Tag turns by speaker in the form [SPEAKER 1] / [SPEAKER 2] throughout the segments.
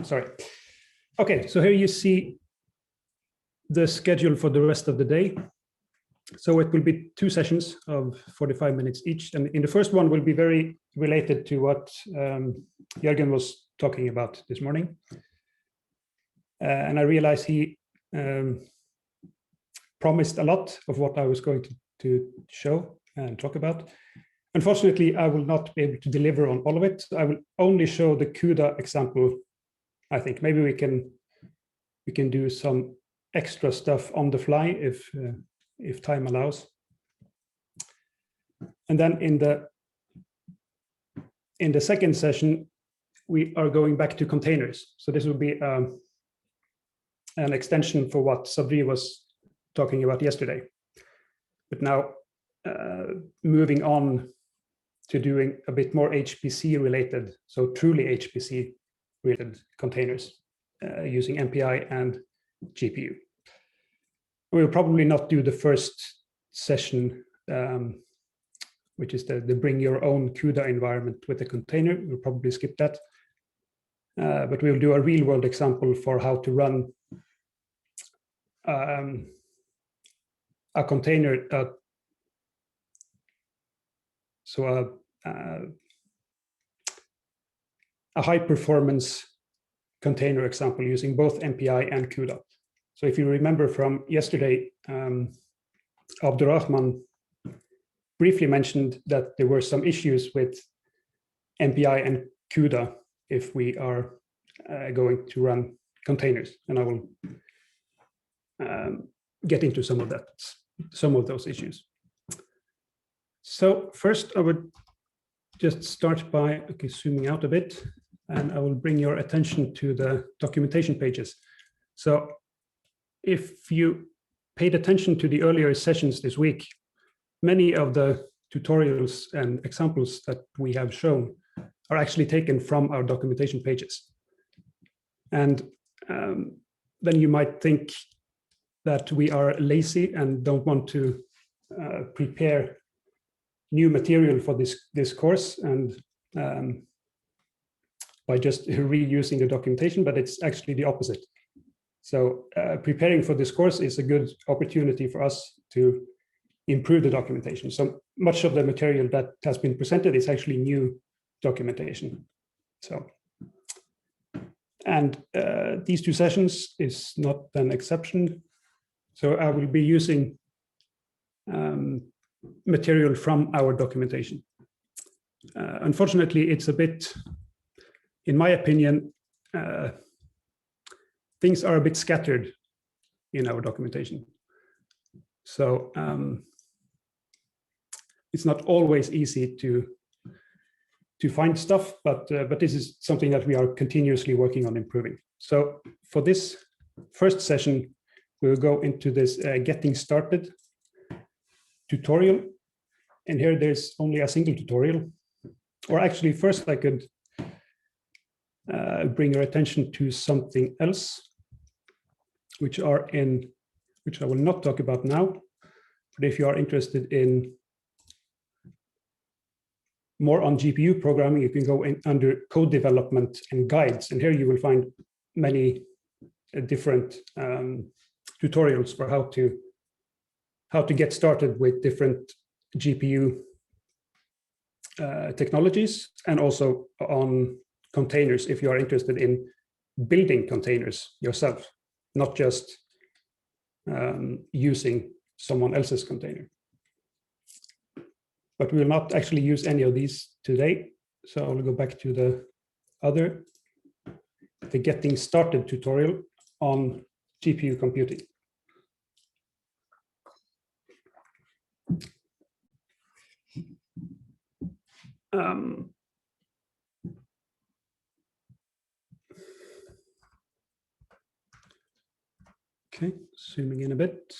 [SPEAKER 1] Sorry. Okay, so here you see the schedule for the rest of the day. So it will be 2 sessions of 45 minutes each. And in the first one will be very related to what Jürgen was talking about this morning. And I realized he promised a lot of what I was going to show and talk about. Unfortunately, I will not be able to deliver on all of it. I will only show the Cuda example. I think maybe we can do some extra stuff on the fly if time allows. And then in the second session, we are going back to containers. So this will be an extension for what Sabri was talking about yesterday. But now moving on to doing a bit more HPC related, so truly HPC related containers using MPI and GPU. We'll probably not do the first session, which is the bring your own Cuda environment with a container. We'll probably skip that. But we'll do a real world example for how to run a container, a high performance container example using both MPI and Cuda. So if you remember from yesterday, Abdurrahman briefly mentioned that there were some issues with MPI and Cuda if we are going to run containers, and I will get into some of those issues. So first, I would just start by zooming out a bit, and I will bring your attention to the documentation pages. So if you paid attention to the earlier sessions this week, many of the tutorials and examples that we have shown are actually taken from our documentation pages. And then you might think that we are lazy and don't want to prepare new material for this course and by just reusing the documentation, but it's actually the opposite. So preparing for this course is a good opportunity for us to improve the documentation. So much of the material that has been presented is actually new documentation. So, and these 2 sessions is not an exception. So I will be using material from our documentation. Unfortunately, it's a bit, in my opinion, things are a bit scattered in our documentation. So it's not always easy to find stuff, but this is something that we are continuously working on improving. So for this first session, we'll go into this getting started tutorial. And here there's only a single tutorial. Or actually, first I could bring your attention to something else, which I will not talk about now. But if you are interested in more on GPU programming, you can go in under code development and guides. And here you will find many different tutorials for how to get started with different GPU technologies, and also on containers if you are interested in building containers yourself, not just using someone else's container. But we will not actually use any of these today. So I'll go back to the getting started tutorial on GPU computing. Okay, zooming in a bit.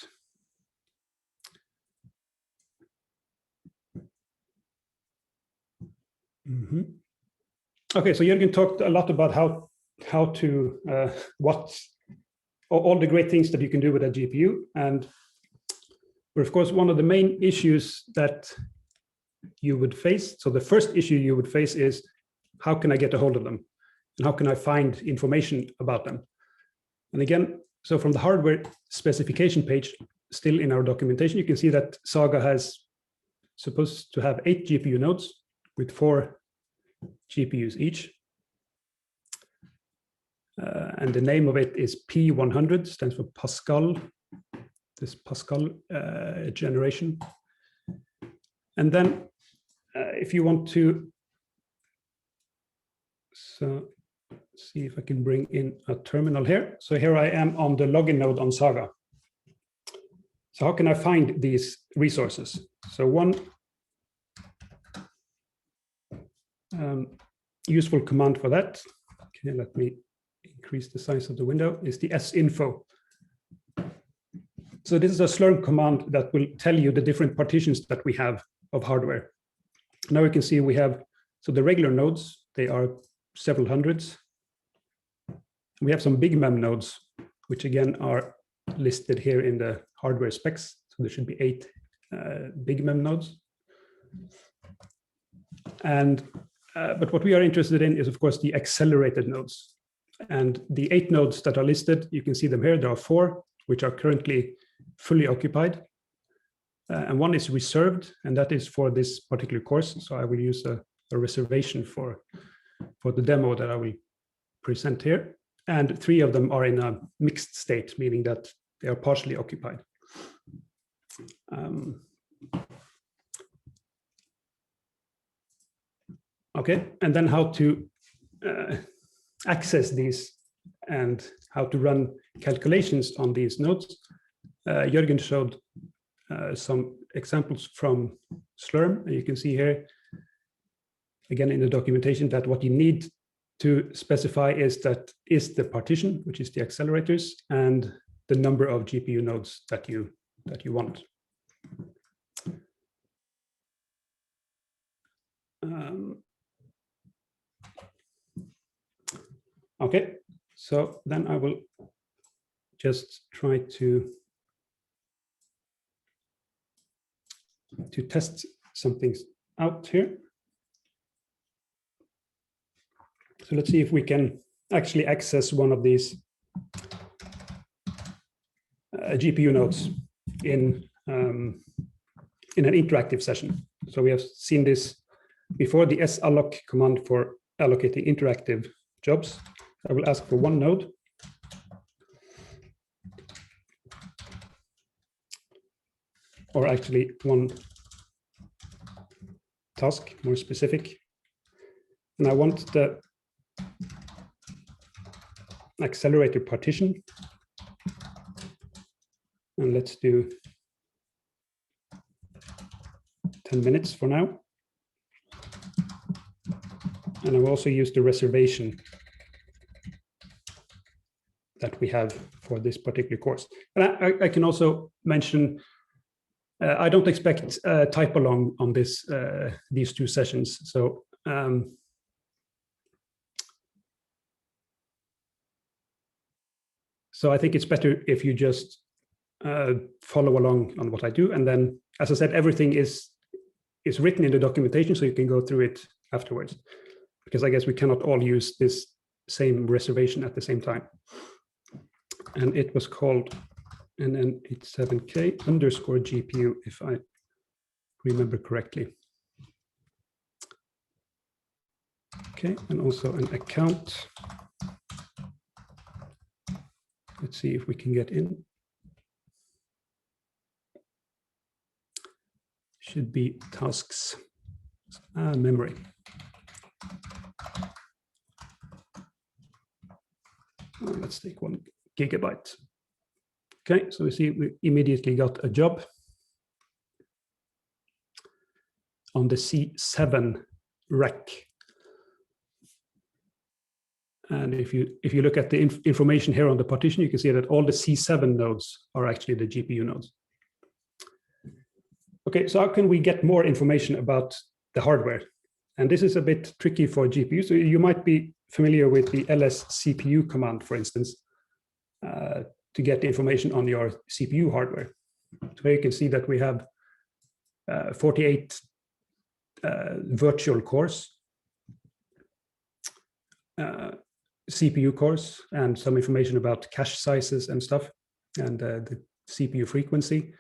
[SPEAKER 1] Okay, so Jürgen talked a lot about how to what all the great things that you can do with a GPU, and of course one of the main issues that you would face. So the first issue you would face is, how can I get a hold of them? and how can I find information about them? And again, so from the hardware specification page, still in our documentation, you can see that Saga has supposed to have 8 GPU nodes with 4 GPUs each. And the name of it is P100, stands for Pascal, this Pascal generation. And then if you want to, so see if I can bring in a terminal here. So here I am on the login node on Saga. So how can I find these resources? So one useful command for that, okay, let me increase the size of the window, is the sinfo. So this is a Slurm command that will tell you the different partitions that we have of hardware. Now you can see we have, so the regular nodes, they are several hundreds. We have some big mem nodes, which again are listed here in the hardware specs. So there should be 8 big mem nodes. And but what we are interested in is, of course, the accelerated nodes. And the 8 nodes that are listed, you can see them here. There are 4 which are currently fully occupied. And 1 is reserved, and that is for this particular course. So I will use a reservation for the demo that I will present here. And 3 of them are in a mixed state, meaning that they are partially occupied. Okay, and then how to access these and how to run calculations on these nodes. Jürgen showed some examples from Slurm, and you can see here, again in the documentation, that what you need to specify is the partition, which is the accelerators, and the number of GPU nodes that you want. Okay, so then I will just try to test some things out here. So let's see if we can actually access one of these GPU nodes in an interactive session. So we have seen this before, the salloc command for allocating interactive jobs. I will ask for 1 node. Or actually 1 task, more specific. And I want the accelerator partition. And let's do 10 minutes for now. And I will also use the reservation that we have for this particular course. And I can also mention, I don't expect type along on this these 2 sessions. So so I think it's better if you just follow along on what I do. And then, as I said, everything is written in the documentation, so you can go through it afterwards. Because I guess we cannot all use this same reservation at the same time. And it was called NN87K underscore GPU, if I remember correctly. Okay, and also an account. Let's see if we can get in. Should be tasks, memory. Let's take 1 gigabyte. Okay, so we see we immediately got a job on the C7 rack. And if you look at the information here on the partition, you can see that all the C7 nodes are actually the GPU nodes. Okay, so how can we get more information about the hardware? And this is a bit tricky for GPU. So you might be familiar with the ls-cpu command, for instance, to get information on your CPU hardware. So you can see that we have 48 virtual cores. CPU cores and some information about cache sizes and stuff, and the CPU frequency.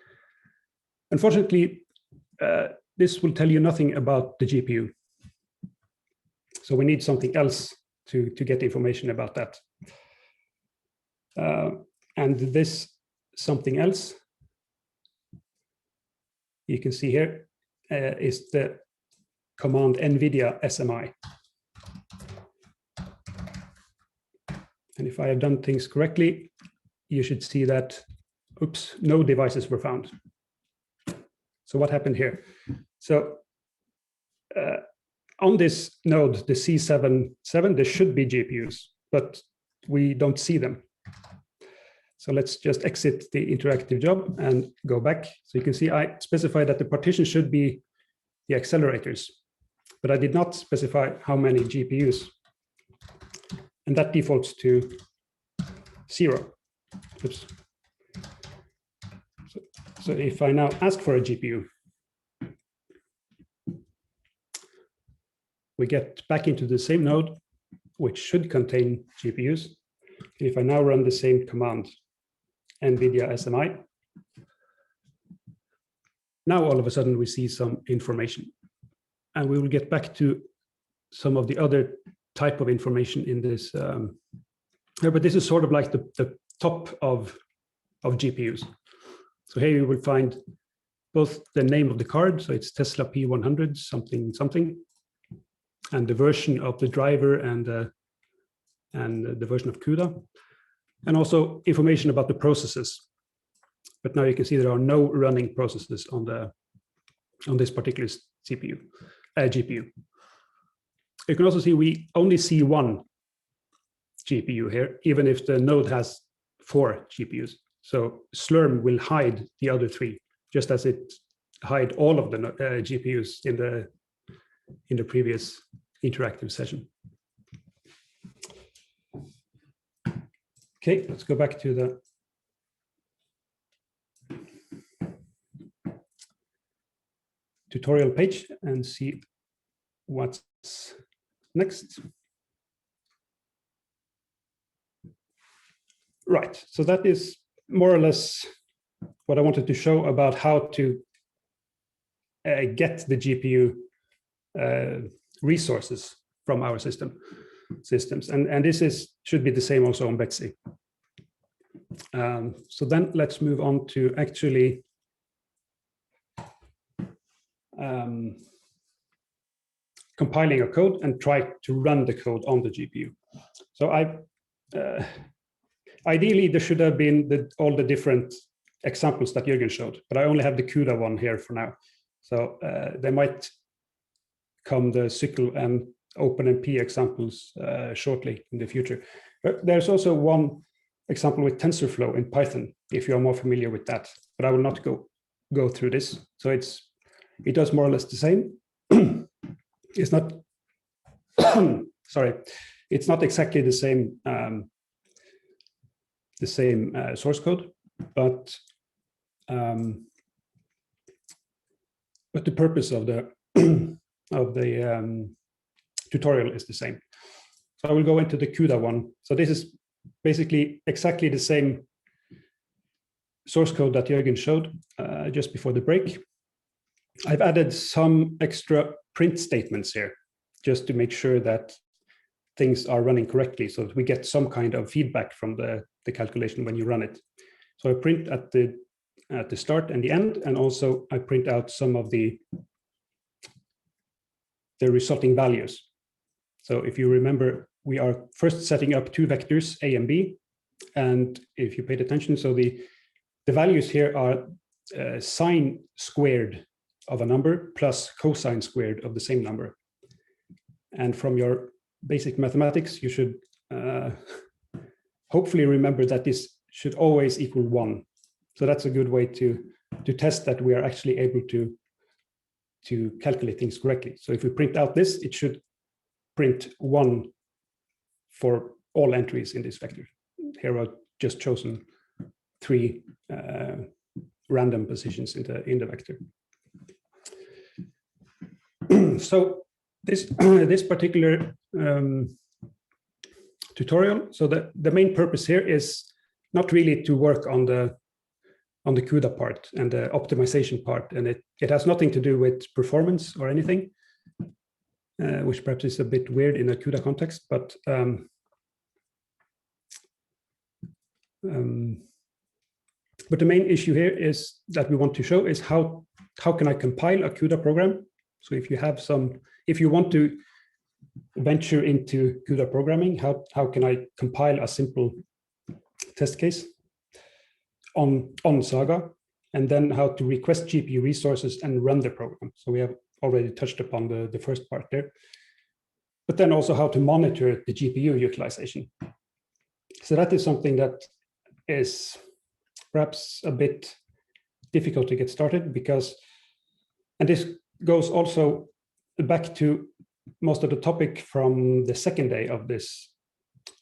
[SPEAKER 1] Unfortunately, this will tell you nothing about the GPU. So we need something else to get information about that. And this something else, you can see here, is the command NVIDIA SMI. And if I have done things correctly, you should see that, oops, no devices were found. So what happened here? So on this node, the C7, there should be GPUs, but we don't see them. So let's just exit the interactive job and go back. So you can see I specified that the partition should be the accelerators, but I did not specify how many GPUs. And that defaults to 0. Oops. So if I now ask for a GPU, we get back into the same node, which should contain GPUs. If I now run the same command, NVIDIA SMI, now all of a sudden we see some information. And we will get back to some of the other type of information in this. But this is sort of like the top of GPUs. So here you will find both the name of the card, so it's Tesla P100 something something, and the version of the driver and the version of Cuda, and also information about the processes. But now you can see there are no running processes on this particular GPU. You can also see we only see one GPU here, even if the node has 4 GPUs. So Slurm will hide the other 3, just as it hide all of the GPUs in the previous interactive session. Okay, let's go back to the tutorial page and see what's next. Right, so that is more or less what I wanted to show about how to get the GPU resources from our systems, and this should be the same also on Betsy. So then let's move on to actually compiling a code and try to run the code on the GPU. So ideally there should have been all the different examples that Jürgen showed, but I only have the Cuda one here for now. So there might come the SYCL and OpenMP examples shortly in the future. But there's also one example with TensorFlow in Python, if you're more familiar with that, but I will not go through this. So it does more or less the same. It's not, sorry, it's not exactly the same source code, but the purpose of the tutorial is the same. So I will go into the Cuda one. So this is basically exactly the same source code that Jürgen showed just before the break. I've added some extra print statements here just to make sure that things are running correctly, so that we get some kind of feedback from the calculation when you run it. So I print at the start and the end, and also I print out some of the resulting values. So if you remember, we are first setting up 2 vectors, A and B, and if you paid attention, so the values here are sine squared of a number plus cosine squared of the same number. And from your basic mathematics, you should hopefully remember that this should always equal 1. So that's a good way to test that we are actually able to calculate things correctly. So if we print out this, it should print 1 for all entries in this vector. Here I've just chosen 3 random positions in the vector. So this particular tutorial. So the main purpose here is not really to work on the Cuda part and the optimization part, and it has nothing to do with performance or anything, which perhaps is a bit weird in a Cuda context, but the main issue here is that we want to show is how can I compile a Cuda program. So if you want to venture into Cuda programming, how can I compile a simple test case on Saga, and then how to request GPU resources and run the program. So we have already touched upon the first part there, but then also how to monitor the GPU utilization. So that is something that is perhaps a bit difficult to get started because, and this goes also back to most of the topic from the second day of this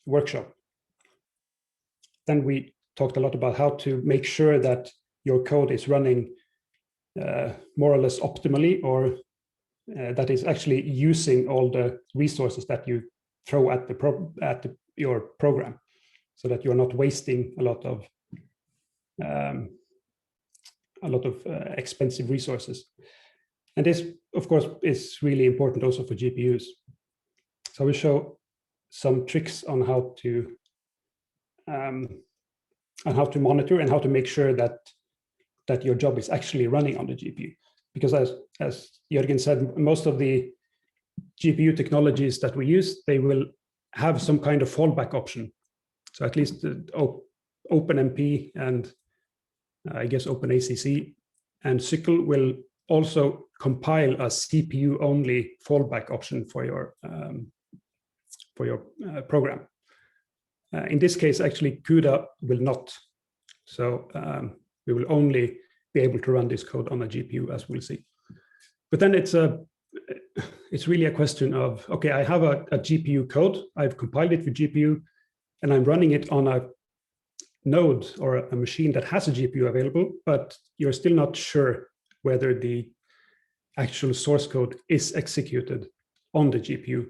[SPEAKER 1] workshop. Then we talked a lot about how to make sure that your code is running more or less optimally, or that is actually using all the resources that you throw at your program, so that you're not wasting a lot of expensive resources. And this, of course, is really important also for GPUs. So we show some tricks on how to monitor and how to make sure that your job is actually running on the GPU. Because as Jürgen said, most of the GPU technologies that we use, they will have some kind of fallback option. So at least OpenMP and I guess OpenACC and SYCL will also compile a CPU-only fallback option for your program. In this case, actually, Cuda will not. So we will only be able to run this code on a GPU, as we'll see. But then it's really a question of, okay, I have a GPU code, I've compiled it for GPU, and I'm running it on a node or a machine that has a GPU available, but you're still not sure whether the actual source code is executed on the GPU,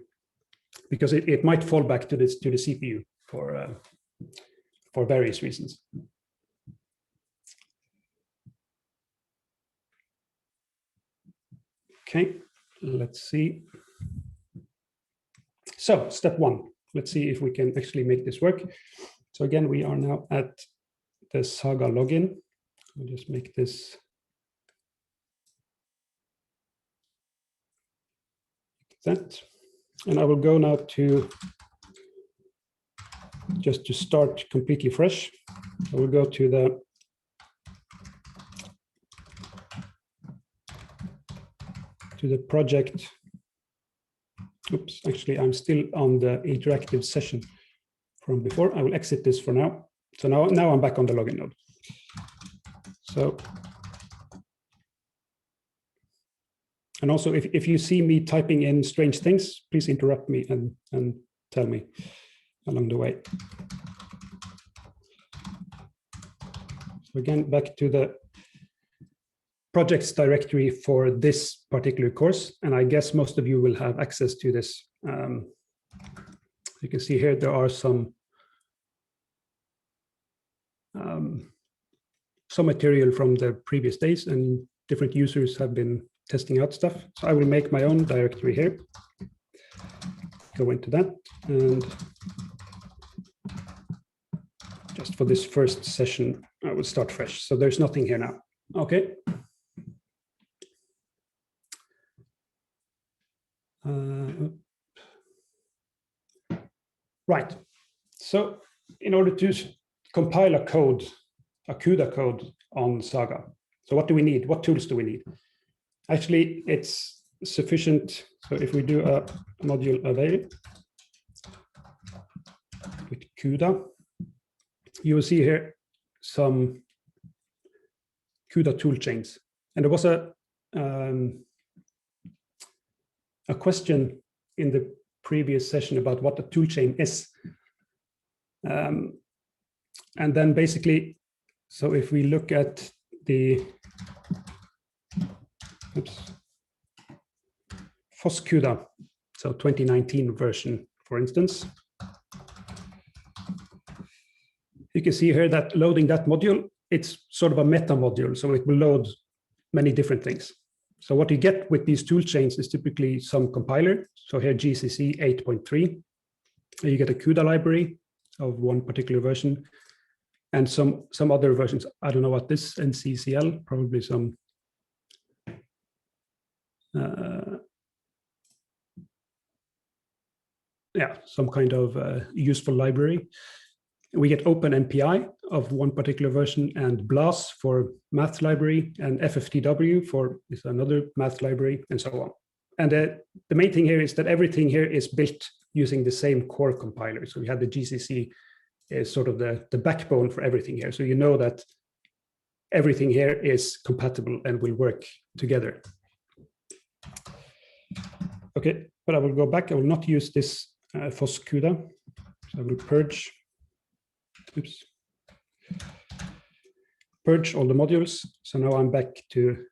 [SPEAKER 1] because it might fall back to the CPU for various reasons. Okay, let's see. So step one, let's see if we can actually make this work. So again, we are now at the Saga login. I'll just make this that. And I will go now to just to start completely fresh. I will go to the project. Oops, actually, I'm still on the interactive session from before. I will exit this for now. So now I'm back on the login node. So, and also if you see me typing in strange things, please interrupt me and tell me along the way. So again, back to the projects directory for this particular course. And I guess most of you will have access to this. You can see here, there are some material from the previous days, and different users have been testing out stuff. So I will make my own directory here, go into that, and just for this first session, I will start fresh. So there's nothing here now. Okay. Right. So in order to compile a code, a Cuda code on Saga, so what do we need? What tools do we need? Actually, it's sufficient. So if we do a module avail with Cuda, you will see here some Cuda tool chains. And there was a question in the previous session about what a toolchain is. And then basically, so if we look at the FOSS Cuda, so 2019 version, for instance, you can see here that loading that module, it's sort of a meta module, so it will load many different things. So what you get with these tool chains is typically some compiler. So here GCC 8.3, you get a Cuda library of one particular version, and some other versions. I don't know what this NCCL, probably some some kind of useful library. We get OpenMPI of one particular version, and BLAS for math library, and FFTW for is another math library, and so on. And the main thing here is that everything here is built using the same core compiler. So we have the GCC is sort of the backbone for everything here. So you know that everything here is compatible and will work together. Okay, but I will go back. I will not use this FOSS Cuda. So I will purge. Oops. Purge all the modules. So now I'm back to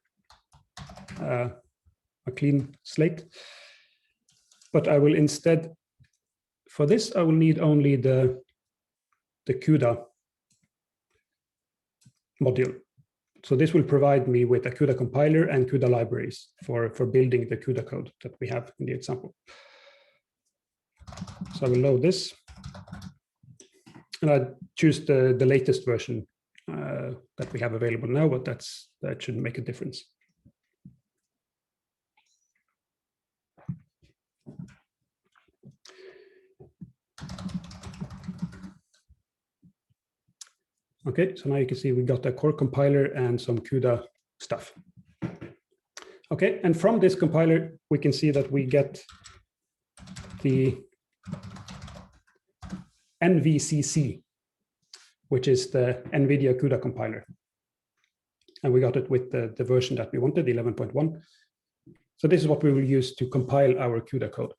[SPEAKER 1] a clean slate. But I will instead, for this, I will need only the Cuda module. So this will provide me with a Cuda compiler and Cuda libraries for building the Cuda code that we have in the example. So I will load this. And I choose the latest version that we have available now, but that shouldn't make a difference. Okay, so now you can see we got a core compiler and some Cuda stuff. Okay, and from this compiler, we can see that we get the NVCC, which is the NVIDIA Cuda compiler. And we got it with the version that we wanted, 11.1. So this is what we will use to compile our Cuda code.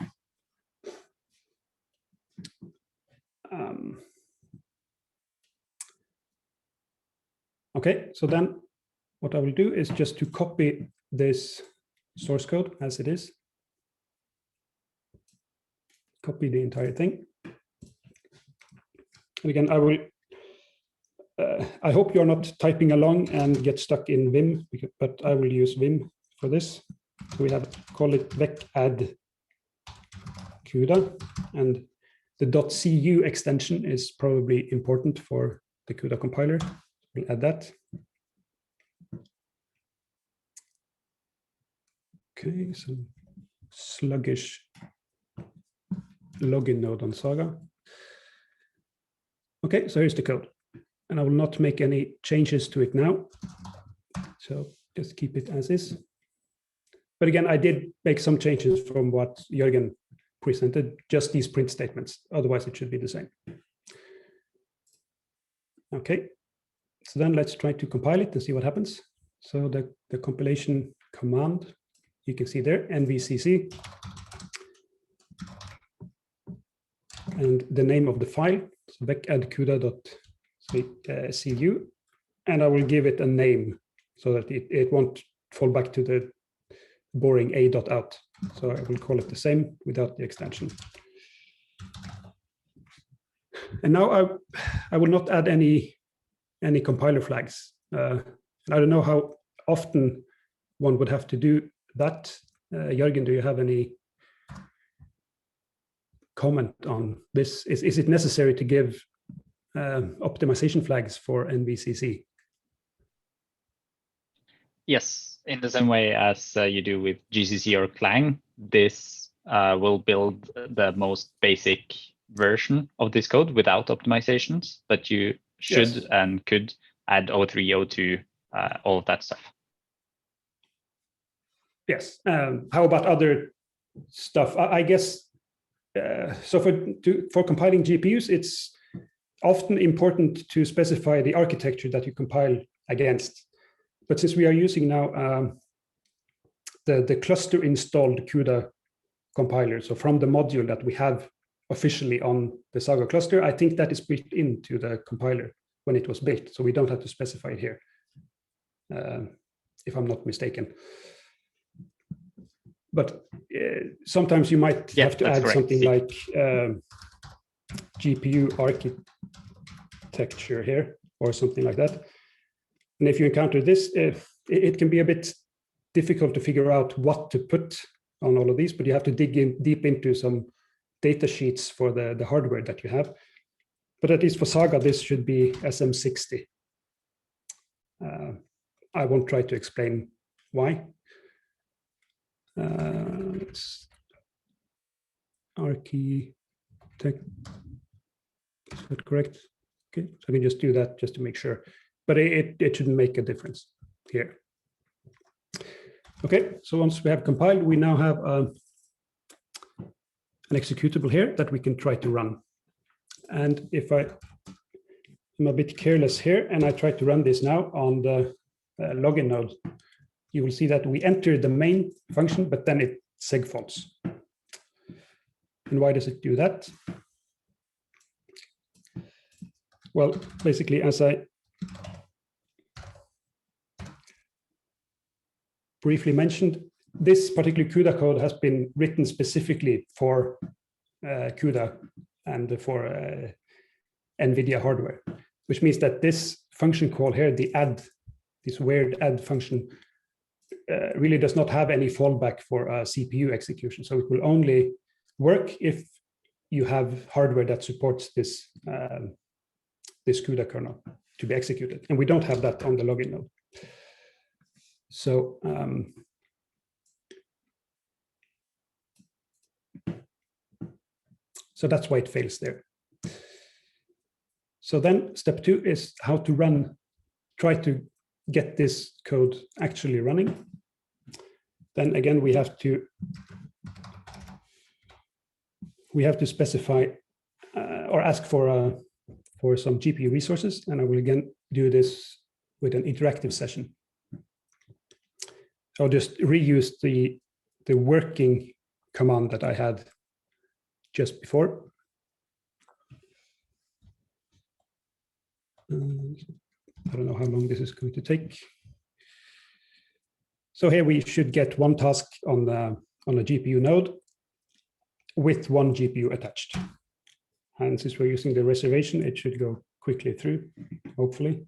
[SPEAKER 1] Okay, so then what I will do is just to copy this source code as it is. Copy the entire thing. And again, I will. I hope you're not typing along and get stuck in Vim, but I will use Vim for this. So we have call it vec add Cuda, and the .cu extension is probably important for the Cuda compiler. We'll add that. Okay, so sluggish login node on Saga. Okay, so here's the code. And I will not make any changes to it now. So just keep it as is. But again, I did make some changes from what Jørgen presented, just these print statements. Otherwise, it should be the same. Okay, so then let's try to compile it and see what happens. So the compilation command, you can see there, NVCC. And the name of the file, so vec-add-cuda.cu, and I will give it a name so that it won't fall back to the boring a.out. So I will call it the same without the extension. And now I will not add any compiler flags. I don't know how often one would have to do that. Jørgen, do you have any comment on this? Is it necessary to give optimization flags for NVCC?
[SPEAKER 2] Yes, in the same way as you do with GCC or Clang, this will build the most basic version of this code without optimizations, but you should and could add O3, O2, all of that stuff.
[SPEAKER 1] Yes. How about other stuff? I guess, so for compiling GPUs, it's often important to specify the architecture that you compile against. But since we are using now the cluster installed Cuda compiler, so from the module that we have officially on the Saga cluster, I think that is built into the compiler when it was built. So we don't have to specify it here, if I'm not mistaken. But sometimes you might have to add something like GPU architecture architecture here or something like that. And if you encounter this, it can be a bit difficult to figure out what to put on all of these, but you have to dig in deep into some data sheets for the hardware that you have. But at least for Saga, this should be SM60. I won't try to explain why. Architect, is that correct? Okay, so I can just do that just to make sure, but it shouldn't make a difference here. Okay, so once we have compiled, we now have an executable here that we can try to run. And if I'm a bit careless here and I try to run this now on the login node, you will see that we enter the main function, but then it segfaults. And why does it do that? Well, basically, as I briefly mentioned, this particular Cuda code has been written specifically for Cuda and for NVIDIA hardware, which means that this function call here, the add, this weird add function, really does not have any fallback for CPU execution. So it will only work if you have hardware that supports this, this Cuda kernel to be executed. And we don't have that on the login node. So so that's why it fails there. So then step 2 is how to run, try to get this code actually running. Then again, we have to specify or ask for some GPU resources. And I will again do this with an interactive session. I'll just reuse the working command that I had just before. I don't know how long this is going to take. So here we should get one task on a GPU node with one GPU attached. And since we're using the reservation, it should go quickly through, hopefully.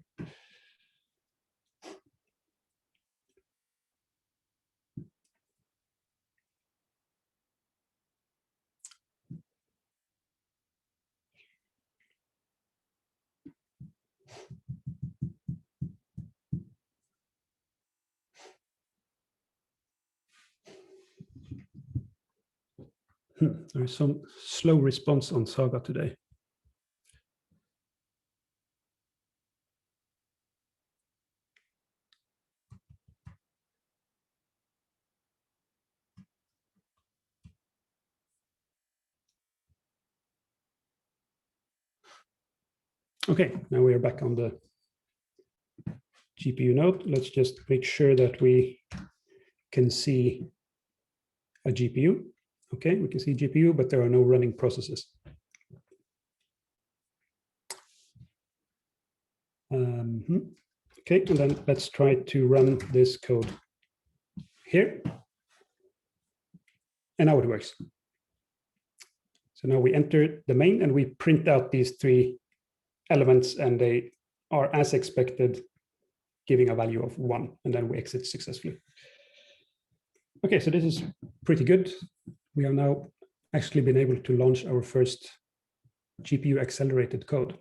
[SPEAKER 1] There is some slow response on Saga today. Okay, now we are back on the GPU node. Let's just make sure that we can see a GPU. Okay, we can see GPU, but there are no running processes. Okay, and then let's try to run this code here. And now it works. So now we enter the main and we print out these 3 elements, and they are as expected, giving a value of 1, and then we exit successfully. Okay, so this is pretty good. We have now actually been able to launch our first GPU accelerated code.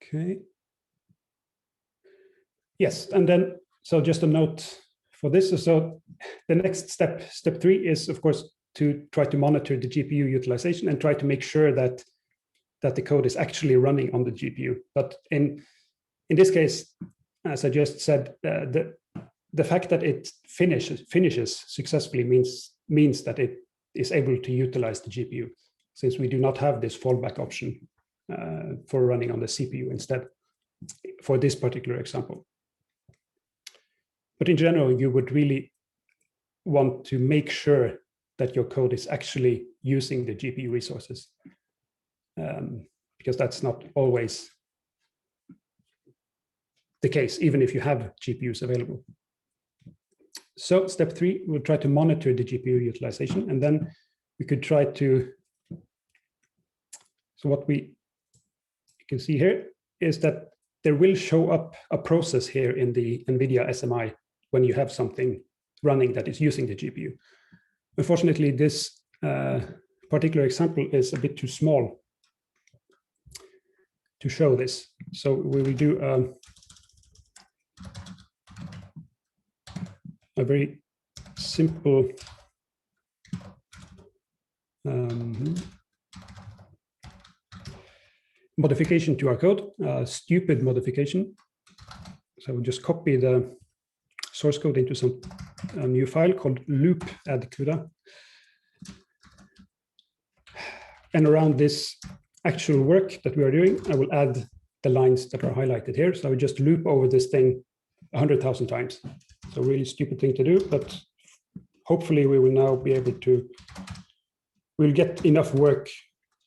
[SPEAKER 1] Okay. Yes, and then, so just a note for this. So the next step, step 3, is of course to try to monitor the GPU utilization and try to make sure that the code is actually running on the GPU. But in this case, as I just said, the fact that it finishes successfully means that it is able to utilize the GPU, since we do not have this fallback option for running on the CPU instead for this particular example. But in general, you would really want to make sure that your code is actually using the GPU resources, because that's not always the case, even if you have GPUs available. So step 3, we'll try to monitor the GPU utilization, and then we could try to, so what you can see here is that there will show up a process here in the NVIDIA SMI when you have something running that is using the GPU. Unfortunately, this particular example is a bit too small to show this. So we will do a very simple modification to our code, stupid modification. So we'll just copy the source code into some new file called loop add Cuda. And around this actual work that we are doing, I will add the lines that are highlighted here. So I will just loop over this thing 100,000 times. So really stupid thing to do, but hopefully we will now be able to, we'll get enough work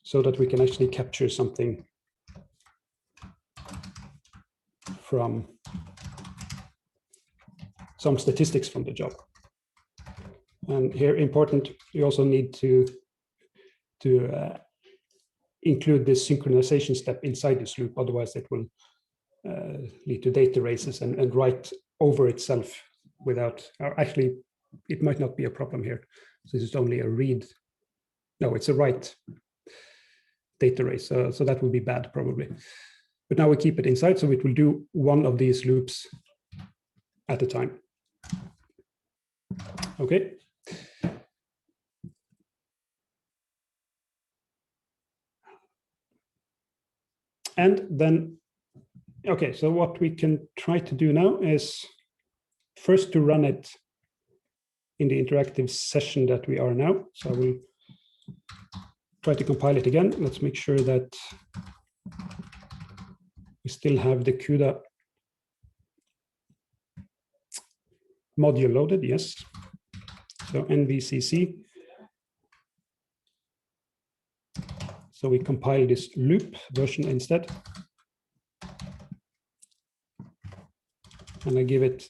[SPEAKER 1] so that we can actually capture something from some statistics from the job. And here, important, we also need to include this synchronization step inside this loop. Otherwise, it will lead to data races and write over itself without, or actually, it might not be a problem here. So this is only a read. No, it's a write data race. So that would be bad probably. But now we keep it inside, so it will do one of these loops at a time. Okay. And then, okay, so what we can try to do now is first to run it in the interactive session that we are now. So we'll try to compile it again. Let's make sure that we still have the Cuda module loaded, yes. So NVCC. So we compile this loop version instead. And I give it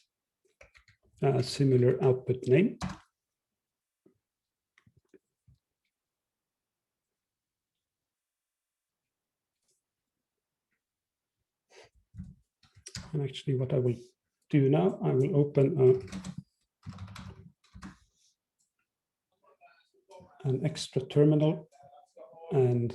[SPEAKER 1] a similar output name. And actually what I will do now, I will open an extra terminal and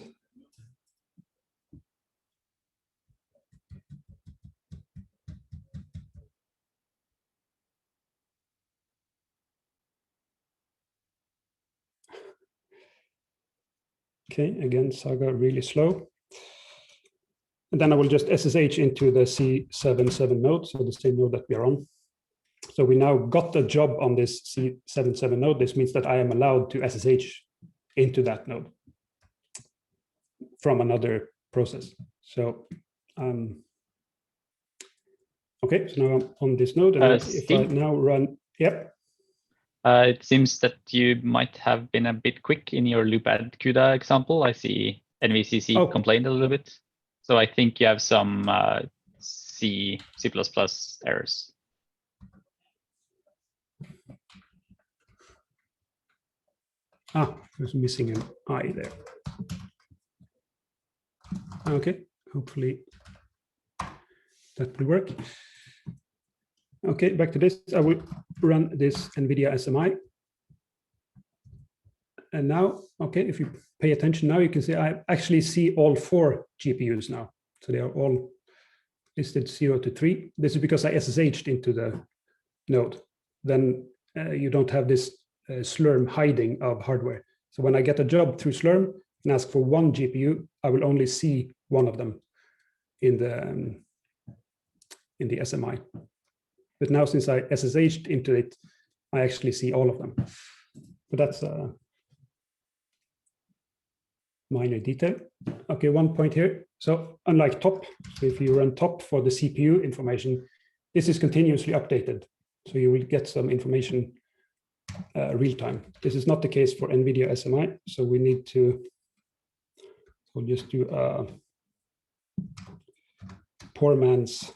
[SPEAKER 1] okay, again, Saga really slow. And then I will just SSH into the C77 node, so the same node that we are on. So we now got a job on this C77 node. This means that I am allowed to SSH into that node from another process. So, okay, so now I'm on this node, and if I now run, yep.
[SPEAKER 2] It seems that you might have been a bit quick in your loop add Cuda example. I see NVCC complained a little bit. So I think you have some C++ errors.
[SPEAKER 1] Ah, there's missing an I there. Okay, hopefully that will work. Okay, back to this. I will run this NVIDIA SMI. And now, okay, if you pay attention now, you can see I actually see all 4 GPUs now. So they are all listed 0 to 3. This is because I SSH'd into the node. Then you don't have this Slurm hiding of hardware. So when I get a job through Slurm and ask for 1 GPU, I will only see one of them in the SMI. But now since I SSH'd into it, I actually see all of them. But that's a minor detail. Okay, one point here. So unlike top, so if you run top for the CPU information, this is continuously updated. So you will get some information real time. This is not the case for NVIDIA SMI. So we need to, we'll just do a poor man's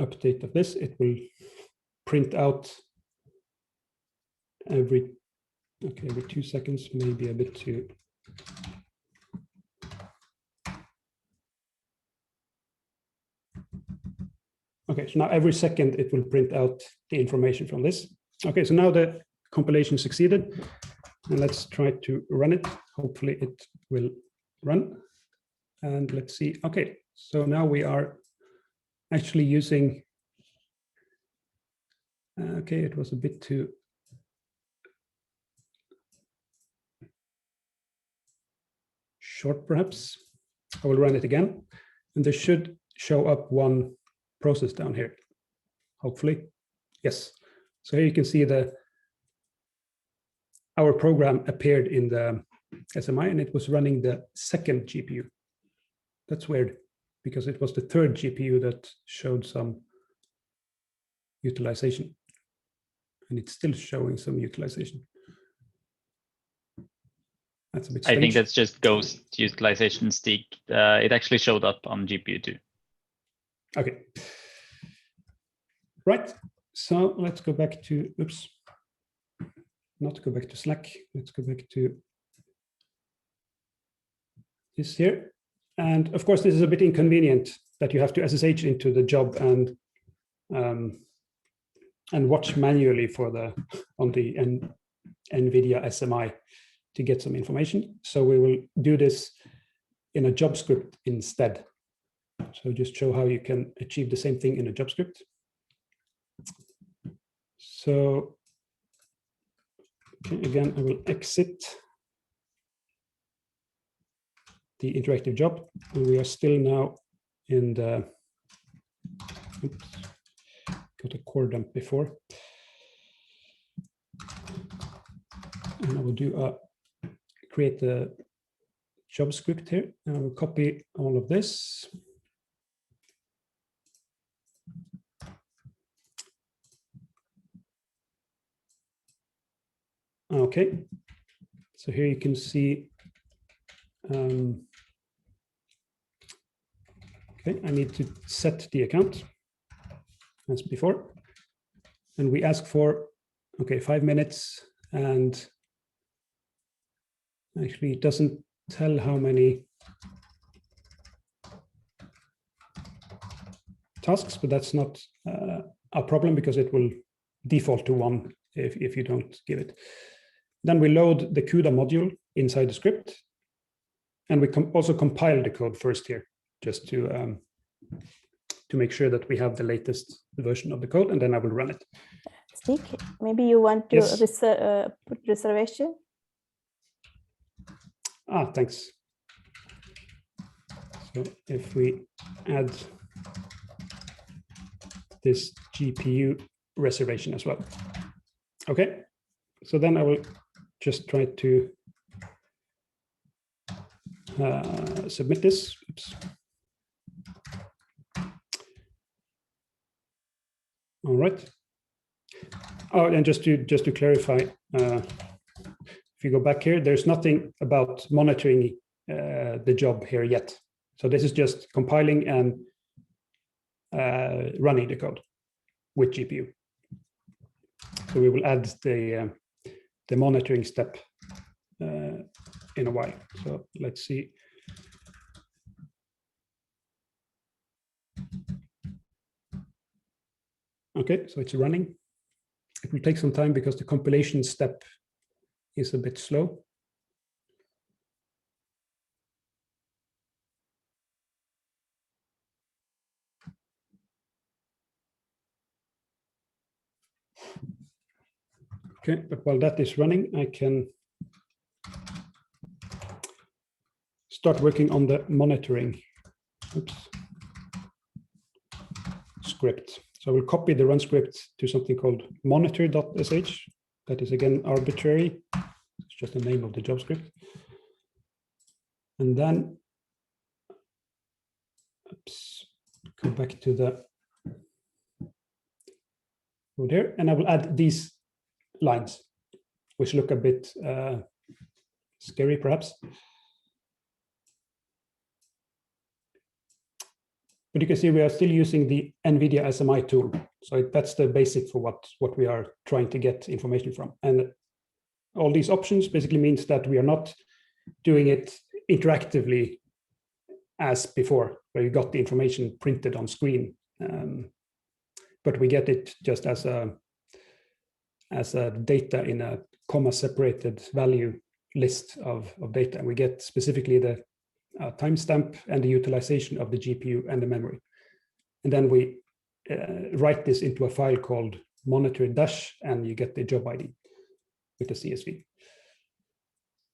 [SPEAKER 1] update of this, it will print out every 2 seconds, maybe a bit too. Okay, so now every second it will print out the information from this. Okay, so now the compilation succeeded. And let's try to run it. Hopefully it will run. And let's see. Okay, so now we are actually using, okay, it was a bit too short perhaps. I will run it again. And there should show up one process down here, hopefully. Yes. So here you can see our program appeared in the SMI and it was running the second GPU. That's weird because it was the third GPU that showed some utilization. And it's still showing some utilization. That's a bit strange.
[SPEAKER 2] I think that's just ghost utilization, Stig. It actually showed up on GPU 2.
[SPEAKER 1] Okay. Right. So let's go back to, oops, not go back to Slack. Let's go back to this here. And of course, this is a bit inconvenient that you have to SSH into the job and watch manually for on the NVIDIA SMI to get some information. So we will do this in a job script instead. So just show how you can achieve the same thing in a job script. So okay, again, I will exit the interactive job. And we are still now in the, oops, got a core dump before. And I will do create the job script here. And I will copy all of this. Okay, so here you can see, okay, I need to set the account as before. And we ask for, okay, 5 minutes, and actually it doesn't tell how many tasks, but that's not a problem because it will default to 1 if you don't give it. Then we load the Cuda module inside the script, and we also compile the code first here, just to make sure that we have the latest version of the code, and then I will run it.
[SPEAKER 3] Stig, maybe you want to
[SPEAKER 1] Yes.
[SPEAKER 3] put reservation?
[SPEAKER 1] Ah, thanks. So if we add this GPU reservation as well. Okay, so then I will just try to submit this. Oops. All right. Oh, and just to clarify, if you go back here, there's nothing about monitoring the job here yet. So this is just compiling and running the code with GPU. So we will add the monitoring step in a while. So let's see. Okay, so it's running. It will take some time because the compilation step is a bit slow. Okay, but while that is running, I can start working on the monitoring script. So I will copy the run script to something called monitor.sh. That is again arbitrary. It's just the name of the job script. And then, oops, go back to the code here, and I will add these lines, which look a bit scary, perhaps. But you can see we are still using the NVIDIA SMI tool. So that's the basic for what we are trying to get information from. And all these options basically means that we are not doing it interactively as before, where you got the information printed on screen. But we get it just as a data in a comma-separated value list of data. And we get specifically the timestamp and the utilization of the GPU and the memory. And then we write this into a file called monitor dash, and you get the job ID with the CSV.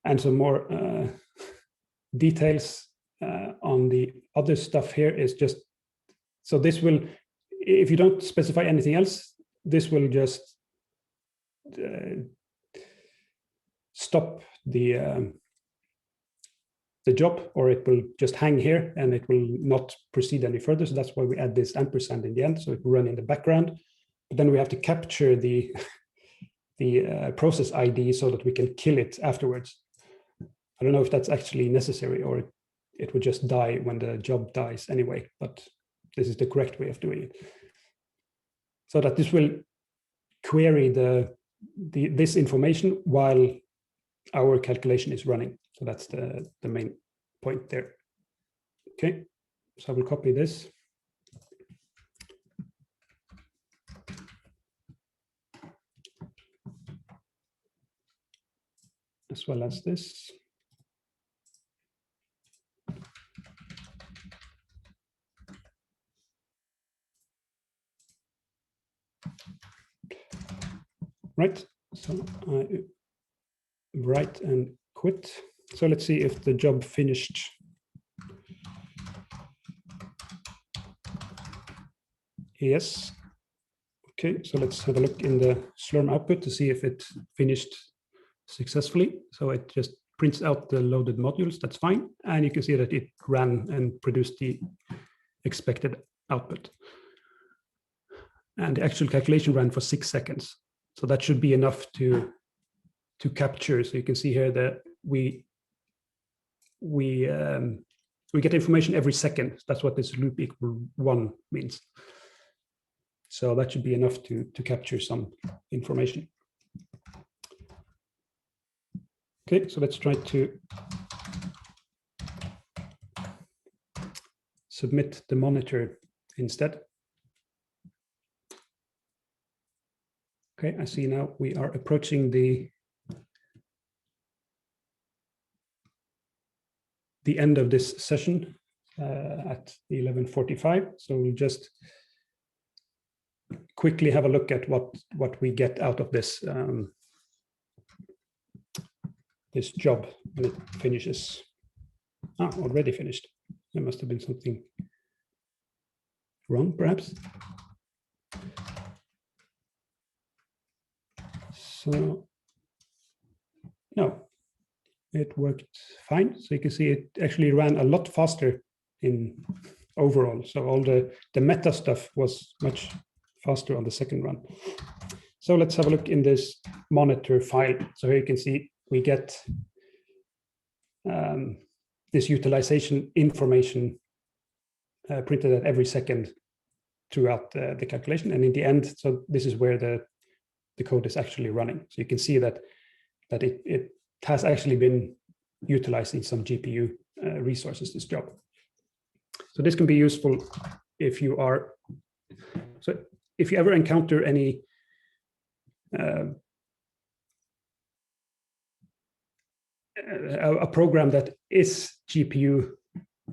[SPEAKER 1] And some more details on the other stuff here is just, so this will, if you don't specify anything else, this will just stop the job, or it will just hang here and it will not proceed any further. So that's why we add this ampersand in the end, so it will run in the background. But then we have to capture the process ID so that we can kill it afterwards. I don't know if that's actually necessary, or it would just die when the job dies anyway, but this is the correct way of doing it. So that this will query this information while our calculation is running. So that's the main point there. Okay, so I will copy this. As well as this. Right, so I write and quit. So let's see if the job finished. Yes. Okay, so let's have a look in the Slurm output to see if it finished successfully. So it just prints out the loaded modules, that's fine. And you can see that it ran and produced the expected output. And the actual calculation ran for 6 seconds. So that should be enough to capture. So you can see here that we get information every second. That's what this loop equal 1 means. So that should be enough to capture some information. Okay, so let's try to submit the monitor instead. Okay, I see now we are approaching the end of this session at 11:45. So we'll just quickly have a look at what we get out of this this job when it finishes. Already finished. There must have been something wrong, perhaps. So no, it worked fine. So you can see it actually ran a lot faster in overall. So all the meta stuff was much faster on the second run. So let's have a look in this monitor file. So here you can see we get this utilization information printed at every second throughout the calculation. And in the end, so this is where the code is actually running. So you can see that it has actually been utilizing some GPU resources, this job. So this can be useful if you are, so if you ever encounter any a program that is GPU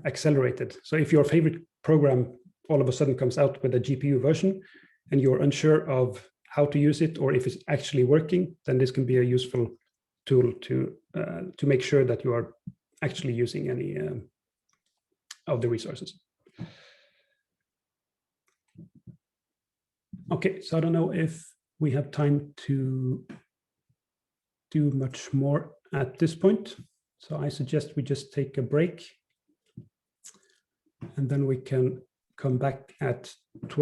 [SPEAKER 1] accelerated. So if your favorite program all of a sudden comes out with a GPU version and you're unsure of how to use it or if it's actually working, then this can be a useful tool to make sure that you are actually using any of the resources. Okay, so I don't know if we have time to do much more at this point. So I suggest we just take a break and then we can come back at 12.